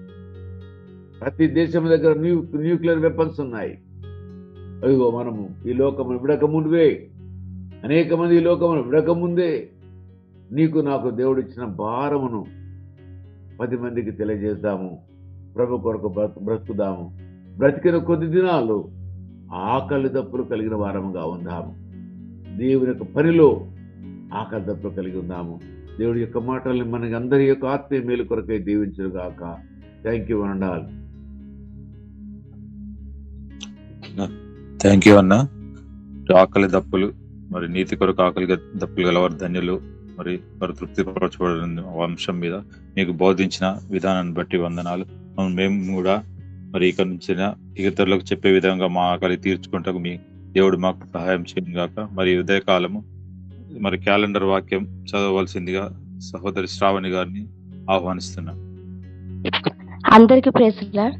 ప్రతి దేశం దగ్గర న్యూక్లియర్ వెపన్స్ ఉన్నాయి. అదిగో మనము ఈ లోకమును విడకముందే, అనేక మంది ఈ లోకమును విడకముందే నీకు నాకు దేవుడిచ్చిన భారమును 10 మందికి తెలియజేద్దాము. ప్రభు కొరకు బ్రతుకుదాము. బ్రతికిన కొద్ది దినాలు ఆకలి దప్పులు కలిగిన వారముగా ఉందాము. దేవుని యొక్క పనిలో ఆకలి దప్పులు కలిగి ఉందాము. దేవుడి యొక్క మాటల్ని మనకి అందరి యొక్క ఆత్మీయ మేలు కొరకై దీవించును గాక. థ్యాంక్ యూ అన్నాల్. థ్యాంక్ యూ అన్న. ఆకలి దప్పులు మరి నీతి కొరకు ఆకలి దప్పులు గలవారు ధన్యులు. మరి వారు తృప్తిపరచబడిన అంశం మీద మీకు బోధించిన విధానాన్ని బట్టి వందనాలు. మేము కూడా మరి ఇక్కడ నుంచి ఇతరులకు చెప్పే విధంగా మా ఆకలి తీర్చుకుంటకు మీ దేవుడు మాకు సహాయం చేయను గాక. మరి ఉదయకాలము మరి క్యాలెండర్ వాక్యం చదవవలసిందిగా సహోదరి శ్రావణి గారిని ఆహ్వానిస్తున్నాం. అందరికి ప్రైజ్ ది లార్డ్.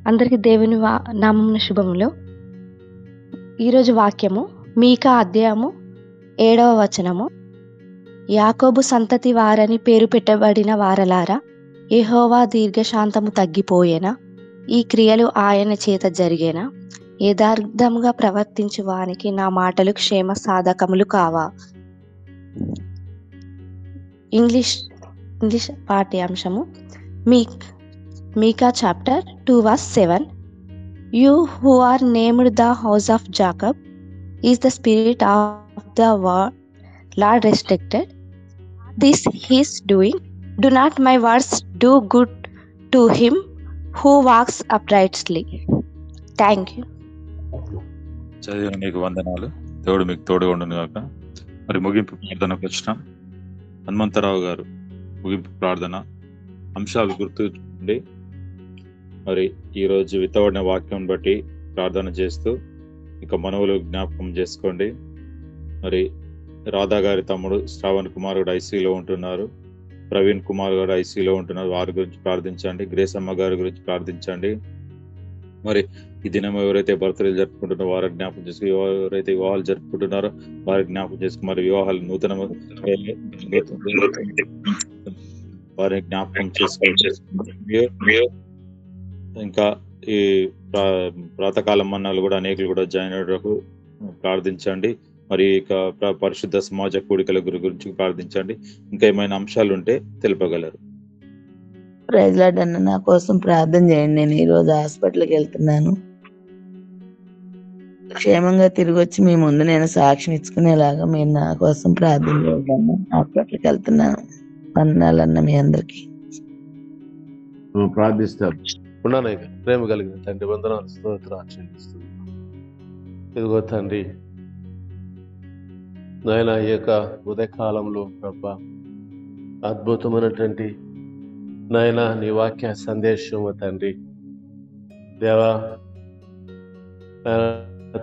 అందరికి దేవుని నామమున శుభములు. ఈరోజు వాక్యము మీకా అధ్యాయము 7వ వచనము. యాకోబు సంతతి వారని పేరు పెట్టబడిన వారలారా, యెహోవా దీర్ఘశాంతము తగ్గిపోయేనా? ఈ క్రియలు ఆయన చేత జరిగేనా? యథార్థముగా ప్రవర్తించు వానికి నా మాటలు క్షేమ సాధకములు కావా? ఇంగ్లీష్ పాఠ్యాంశము. మీకా chapter 2:7. You who are named the house of Jacob, is the spirit of the Lord restricted? This he is doing. Do not my words do good to him who walks uprightly? Thank you. చదివిన మీకు వందనాలు. దేవుడు మీకు తోడుగా ఉండును గాక. మరి ముగింపు ప్రార్థనకు వచ్చినాం. హనుమంతరావు గారు ముగింపు ప్రార్థన అంశాలు గుర్తుండి మరి ఈరోజు విత్తబడిన వాక్యం బట్టి ప్రార్థన చేస్తూ ఇక మనవులు జ్ఞాపకం చేసుకోండి. మరి రాధా గారి తమ్ముడు శ్రావణ్ కుమార్ గారు ఐసీలో ఉంటున్నారు, ప్రవీణ్ కుమార్ గారు ఐసీలో ఉంటున్నారు, వారి గురించి ప్రార్థించండి. గ్రేస్ అమ్మ గారి గురించి ప్రార్థించండి. మరి ఈ దినం ఎవరైతే బర్త్డేలు జరుపుకుంటున్నారో వారి జ్ఞాపకం చేసుకు, ఎవరైతే వివాహాలు జరుపుకుంటున్నారో వారి జ్ఞాపకం చేసుకు, మరి వివాహాలు నూతన వారిని జ్ఞాపకం చేసుకోండి. ఇంకా ఈ ప్రాతకాలం మన్నాలు కూడా అనేకులు కూడా జాయిన్ అయ్యేటకు ప్రార్థించండి. మరి ఇక పరిశుద్ధ సమాజ కూడికల గురించి ప్రార్థించండి. ఇంకా ఏమైనా అంశాలు ఉంటే తెలుపగలరు. ప్రైజ్ లార్డ్ అన్న, నా కోసం ప్రార్థన చేయండి. నేను ఈరోజు హాస్పిటల్కి వెళ్తున్నాను. క్షేమంగా తిరిగి వచ్చి మీ ముందు నేను సాక్ష్యం ఇచ్చుకునేలాగా మీరు నా కోసం ప్రార్థన చేద్దాము. హాస్పిటల్కి వెళ్తున్నాను. వందనాలన్న మీ అందరికి ప్రార్థిస్తాం. ఉన్నానయ్య ప్రేమ కలిగిన తండ్రి, వందనాలు స్తోత్రాలు చెల్లిస్తున్నాను. ఇదిగో తండ్రి నాయన, ఈ యొక్క ఉదయకాలంలో ప్రభా అద్భుతమైనటువంటి నాయన నీ వాక్య సందేశము తండ్రి దేవా,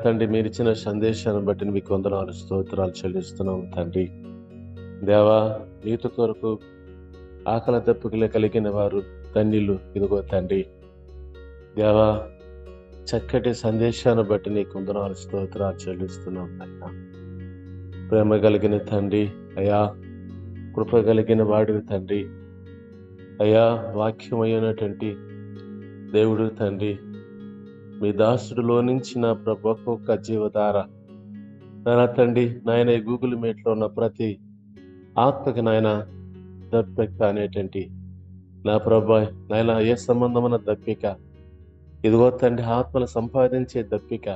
తండ్రి మీరు ఇచ్చిన సందేశాన్ని బట్టి మీకు వందనాలు స్తోత్రాలు చెల్లిస్తున్నాము తండ్రి దేవా. నీతి కొరకు ఆకలి దప్పుకులు కలిగిన వారు ధన్యులు. ఇదిగో తండ్రి దేవా, చక్కటి సందేశాన్ని బట్టి నీకు వందనాలు స్తోత్రాలు చెల్లిస్తున్నాం నాయన. ప్రేమ కలిగిన తండ్రి అయా, కృప కలిగిన వాడివి తండ్రి అయా, వాక్యమైనటువంటి దేవుడు తండ్రి, మీ దాసుడిలో నుంచి నా ప్రభు ఒక్కొక్క జీవధార నాయన తండ్రి నాయన ఈ గూగుల్ మీట్లో ఉన్న ప్రతి ఆత్మకి నాయన దప్పిక అనేటువంటి నా ప్రభు నాయన ఏ సంబంధమైన దప్పిక, ఇదిగో తండ్రి ఆత్మలు సంపాదించే దప్పిక,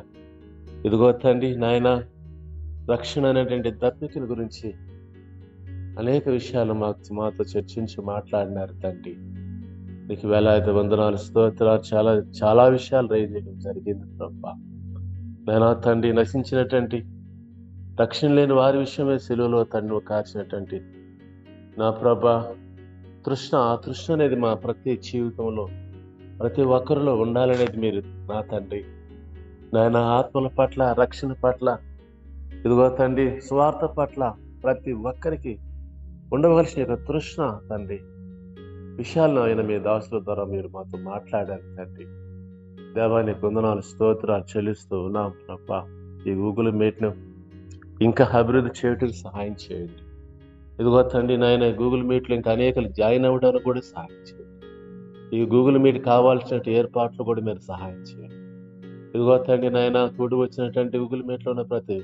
ఇదిగో తండ్రి నాయన రక్షణ అనేటువంటి దప్పికల గురించి అనేక విషయాలు మాతో చర్చించి మాట్లాడినారు తండ్రి. నీకు వేలాది వందనాలు స్తోత్రాలు. చాలా చాలా విషయాలు రైజ్ చేయడం జరిగింది ప్రభా నాయన తండ్రి. నశించినటువంటి రక్షణ లేని వారి విషయమే సెలువులో తండ్రి కాల్చినటువంటి నా ప్రభా తృష్ణ, ఆ తృష్ణ అనేది మా ప్రతి జీవితంలో ప్రతి ఒక్కరిలో ఉండాలనేది మీరు నా తండ్రి నాయన. ఆత్మల పట్ల, రక్షణ పట్ల, ఇదిగో తండ్రి స్వార్థ పట్ల ప్రతి ఒక్కరికి ఉండవలసిన యొక్క తృష్ణ తండ్రి విషయాలను ఆయన మీ దాసుల ద్వారా మీరు మాతో మాట్లాడారు తండ్రి. దేవాన్ని వందనాలు స్తోత్రాలు చెల్లిస్తూ ఉన్నాం ప్రభా. ఈ గూగుల్ మీట్ను ఇంకా అభివృద్ధి చేయడానికి సహాయం చేయండి. ఇదిగో తండ్రి నాయన గూగుల్ మీట్లో ఇంకా అనేకలు జాయిన్ అవ్వడానికి కూడా సహాయం చేయండి. ఈ గూగుల్ మీట్ కావాల్సిన ఏర్పాట్లు కూడా మీరు సహాయం చేయండి. ఇదిగో తండ్రి నాయన కూడి వచ్చినటువంటి గూగుల్ మీట్లో ఉన్న ప్రతి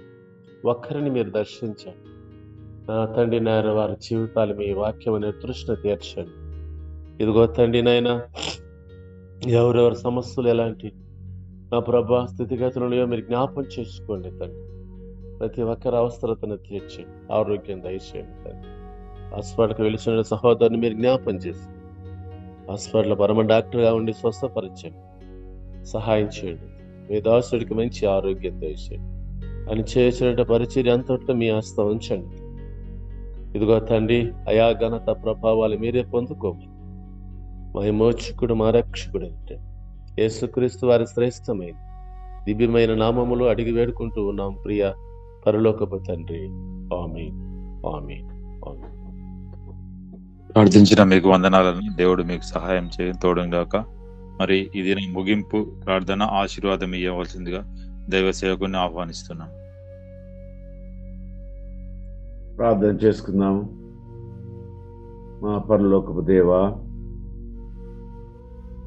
ఒక్కరిని మీరు దర్శించండి నా తండ్రి నాయన. వారి జీవితాలు మీ వాక్యం అనే తృష్ణ తీర్చండి. ఇదిగో తండ్రి నాయన ఎవరెవరి సమస్యలు ఎలాంటి నా ప్రభా స్థితిగతులను మీరు జ్ఞాపం చేసుకోండి తండ్రి. ప్రతి ఒక్కరి అవసరతను తీర్చండి, ఆరోగ్యం దయచేయండి తండ్రి. హాస్పిటల్కి వెళ్ళిన సహోదరుని మీరు జ్ఞాపం చేసి హాస్పిటల్ పరమ డాక్టర్గా ఉండి స్వస్థపరచండి, సహాయం చేయండి. మీ దాసుడికి మంచి ఆరోగ్యం దయచేయండి. అని చేసిన పరిచర్య అంతట్లో మీ హస్తం ఉంచండి. ఇదిగో తండ్రి అయా ఘనత ప్రభావాలు మీరే పొందుకోమని మా విమోచకుడు, మా రక్షకుడు అంటే యేసుక్రీస్తు వారి శ్రేష్టమైన దివ్యమైన నామములో అడిగి వేడుకుంటూ ఉన్నాం ప్రియ పరలోకపు తండ్రి. ఆమేన్, ఆమేన్, ఆమేన్. ప్రార్థించిన మీకు వందనాలను దేవుడు మీకు సహాయం చేయని తోడుగాక. మరి ఇది ముగింపు ప్రార్థన ఆశీర్వాదం ఇవ్వవలసిందిగా దైవ సేవకుని ఆహ్వానిస్తున్నాం. ప్రార్థన చేసుకుందాము. మా పరలోకపు దేవా,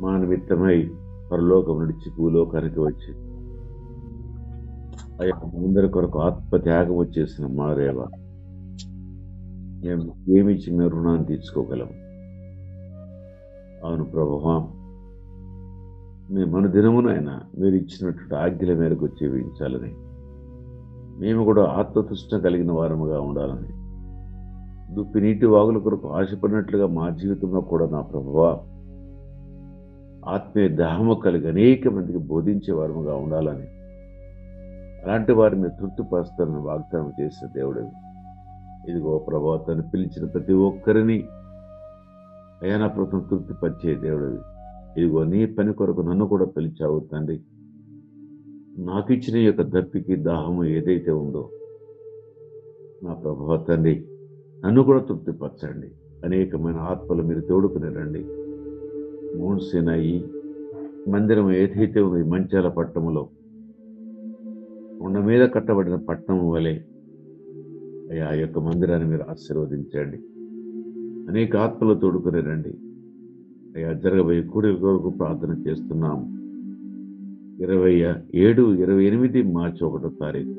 మా నిమిత్తమై పరలోకం నడిచి భూలోకానికి వచ్చి అయ్యా అందరి కొరకు ఆత్మత్యాగం వచ్చేసిన మా దేవ, మేము ఏమిచ్చి మేము రుణాన్ని తీర్చుకోగలము? అవును ప్రభువా, మేము మన దినమునైనా మీరు ఇచ్చినటువంటి ఆజ్ఞల మేరకు జీవించాలని, మేము కూడా ఆత్మతృష్ణ కలిగిన వారముగా ఉండాలని, దుప్పి నీటి వాగుల కొరకు ఆశపడినట్లుగా మా జీవితంలో కూడా నా ప్రభువా ఆత్మీయ దాహము కలిగి అనేక మందికి బోధించే వారముగా ఉండాలని, అలాంటి వారిని తృప్తిపరుస్తానని వాగ్దానం చేసిన దేవుడు. ఇదిగో ప్రభువా, తను పిలిచిన ప్రతి ఒక్కరిని అయా నా ప్రభుత్వం తృప్తిపరిచే దేవుడు. ఇదిగో నీ పని కొరకు నన్ను కూడా పిలిచావు తండ్రి. నాకు ఇచ్చిన యొక్క దప్పికి దాహము ఏదైతే ఉందో నా ప్రభువా తండ్రి, నన్ను కూడా తృప్తిపరచండి. అనేకమైన ఆత్మలు మీరు తోడుకుని రండి. మౌంట్ సీనాయి మందిరం ఏదైతే ఉందో ఈ మంచాల పట్టణంలో కొండ మీద కట్టబడిన పట్టణం వలె అయ్యా ఆ యొక్క మందిరాన్ని మీరు ఆశీర్వదించండి. అనేక ఆత్మలు తోడుకుని రండి అయ్యా. జరగబోయే కూడిల కొరకు ప్రార్థన చేస్తున్నాము. 27, 28 మార్చి 1వ తారీఖు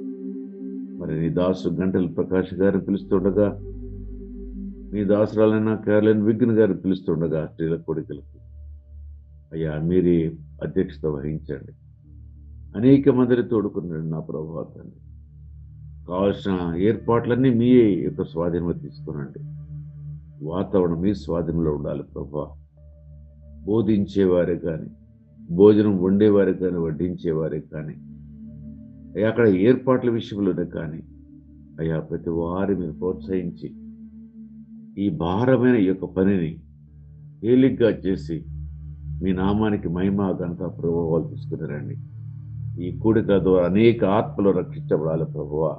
మరి నీ దాసు గంటల ప్రకాష్ గారిని పిలుస్తుండగా, నీ దాసురాలైన కేరళన్ విఘ్న గారిని పిలుస్తుండగా స్త్రీల కోడికలకు అయ్యా మీరే అధ్యక్షత వహించండి. అనేక మందిని తోడుకున్నాడు నా ప్రభు తండ్రి. కావాల్సిన ఏర్పాట్లన్నీ మీ యొక్క స్వాధీనంలో తీసుకునండి. వాతావరణం మీ స్వాధీనంలో ఉండాలి ప్రభు. బోధించేవారే కానీ, భోజనం వండేవారే కానీ, వడ్డించేవారే కానీ, అయ్యా అక్కడ ఏర్పాట్ల విషయంలోనే కానీ అయ్యా ప్రతి వారి మీరు ప్రోత్సహించి ఈ భారమైన ఈ యొక్క పనిని తేలిగ్గా చేసి మీ నామానికి మహిమ ఘనత ప్రభావాలు తీసుకున్నారండి. ఈ కూడిక ద్వారా అనేక ఆత్మలు రక్షించబడాలి ప్రభువా.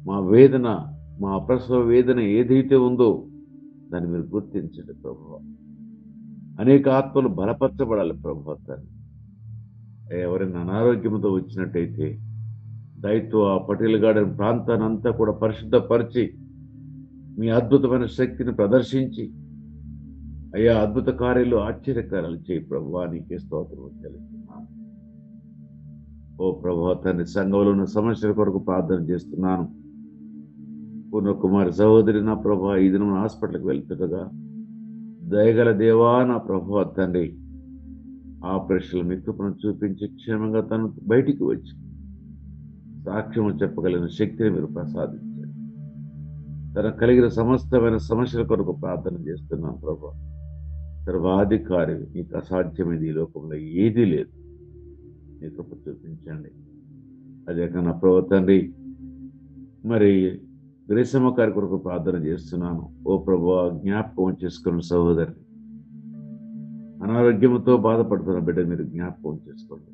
మా వేదన, మా ప్రసవ వేదన ఏదైతే ఉందో దాన్ని మీరు గుర్తించండి ప్రభువా. అనేక ఆత్మలు బలపరచబడాలి ప్రభువా. తండ్రి ఎవరైనా అనారోగ్యంతో వచ్చినట్టయితే దయతో ఆ పటేల్ గార్డెన్ ప్రాంతాన్ని అంతా కూడా పరిశుద్ధపరిచి మీ అద్భుతమైన శక్తిని ప్రదర్శించి అయ్యా అద్భుత కార్యాలు ఆశ్చర్యకార్యాలు చేయి ప్రభువా. నీకే స్తోత్రం చెల్లిస్తున్నాను. ఓ ప్రభువా తండ్రి, సంఘంలో ఉన్న సమస్యల కొరకు ప్రార్థన చేస్తున్నాను. పూర్ణకుమారి సహోదరి నా ప్రభువా ఈ దినం హాస్పిటల్కి వెళ్తుండగా దయగల దేవా నా ప్రభువా తండ్రి ఆపరేషన్లు మీ కృపను చూపించి క్షేమంగా తను బయటికి వచ్చి సాక్ష్యం చెప్పగలిగిన శక్తిని మీరు ప్రసాదించండి. తనకు కలిగిన సమస్తమైన సమస్యల కొరకు ప్రార్థన చేస్తున్నాం ప్రభు. సర్వాధికారి నీకు అసాధ్యమైనది ఈ లోకంలో ఏదీ లేదు. నీ కృప చూపించండి. అదే కన్నా ప్రభు తండ్రి మరి గ్రీసమ్మ గారి కొరకు ప్రార్థన చేస్తున్నాను. ఓ ప్రభు జ్ఞాపకం చేసుకున్న సహోదరిని, అనారోగ్యంతో బాధపడుతున్న బిడ్డ మీరు జ్ఞాపకం చేసుకోండి.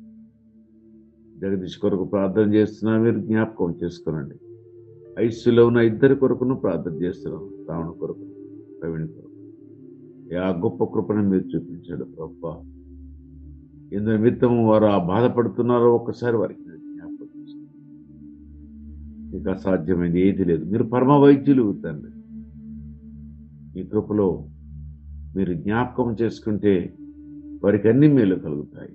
జగదీష్ కొరకు ప్రార్థన చేస్తున్నా, మీరు జ్ఞాపకం చేసుకోనండి. ఐసీలో ఉన్న ఇద్దరి కొరకును ప్రార్థన చేస్తున్నాం. రావణ కొరకు, ప్రవీణ్ కొరకు ఆ గొప్ప కృపను మీరు చూపించాడు ప్రభు. ఎందు నిమిత్తము వారు ఆ బాధపడుతున్నారో ఒక్కసారి వారికి జ్ఞాపకం చేసుకోండి. మీకు అసాధ్యమైంది ఏది లేదు. మీరు పరమ వైద్యులు తండ్రి. ఈ కృపలో మీరు జ్ఞాపకం చేసుకుంటే వారికి అన్ని మేలు కలుగుతాయి.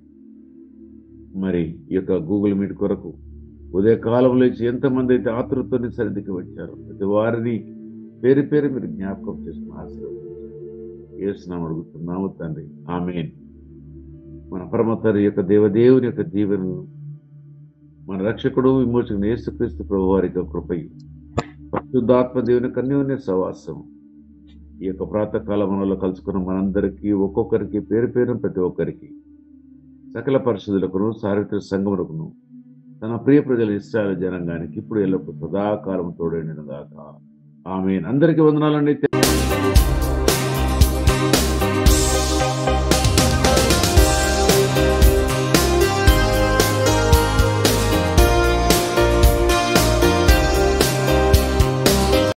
మరి ఈ యొక్క గూగుల్ మీట్ కొరకు ఉదయకాలంలో లేచి ఎంతమంది అయితే ఆతృతని సరిదికి వచ్చారో ప్రతి వారిని పేరు పేరు మీరు జ్ఞాపకం చేసుకుని ఆశీర్వదించండి. యేసునామమున అడుగుతున్నాము తండ్రి, ఆమేన్. మన పరమ తండ్రి యొక్క దేవదేవుని యొక్క దీవెనలు, మన రక్షకుడు విమోచకుడు యేసుక్రీస్తు ప్రభు వారి యొక్క కృపయు, పరిశుద్ధాత్మ దేవుని అన్యోన్య సహవాసం ఈ యొక్క ప్రాతకాలంలో కలుసుకున్న మనందరికీ ఒక్కొక్కరికి పేరు పేరు ప్రతి ఒక్కరికి సకల పరిశుద్ధులకును సార్వత్రిక సంఘములకును తన ప్రియ ప్రజల ఇశ్రాయేలు జనాంగానికి ఇప్పుడు ఎల్లప్పుడు సదాకాలం తోడైనగాక. ఆమేన్. అందరికీ వందనాలండి.